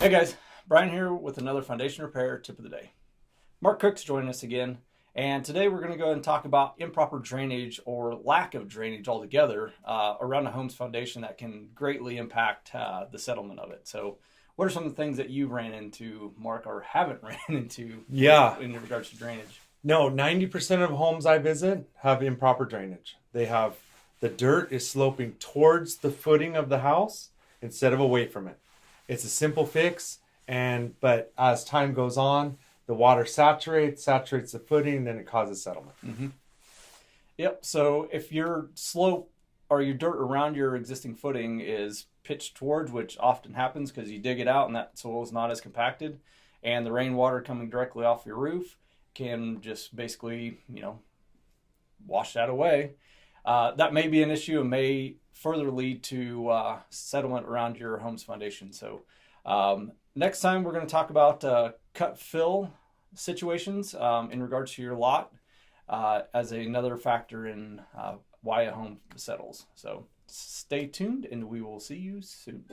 Hey guys, Brian here with another foundation repair tip of the day. Mark Cook's joining us again, and today we're going to go ahead and talk about improper drainage or lack of drainage altogether around a home's foundation that can greatly impact the settlement of it. So what are some of the things that you ran into, Mark, or haven't ran into in regards to drainage? No, 90% of homes I visit have improper drainage. The dirt is sloping towards the footing of the house instead of away from it. It's a simple fix, but as time goes on, the water saturates the footing, then it causes settlement. Mm-hmm. Yep. So if your slope or your dirt around your existing footing is pitched towards, which often happens because you dig it out and that soil is not as compacted, and the rainwater coming directly off your roof can just basically, wash that away. That may be an issue and may further lead to settlement around your home's foundation. So next time we're going to talk about cut fill situations in regards to your lot as another factor in why a home settles. So stay tuned and we will see you soon.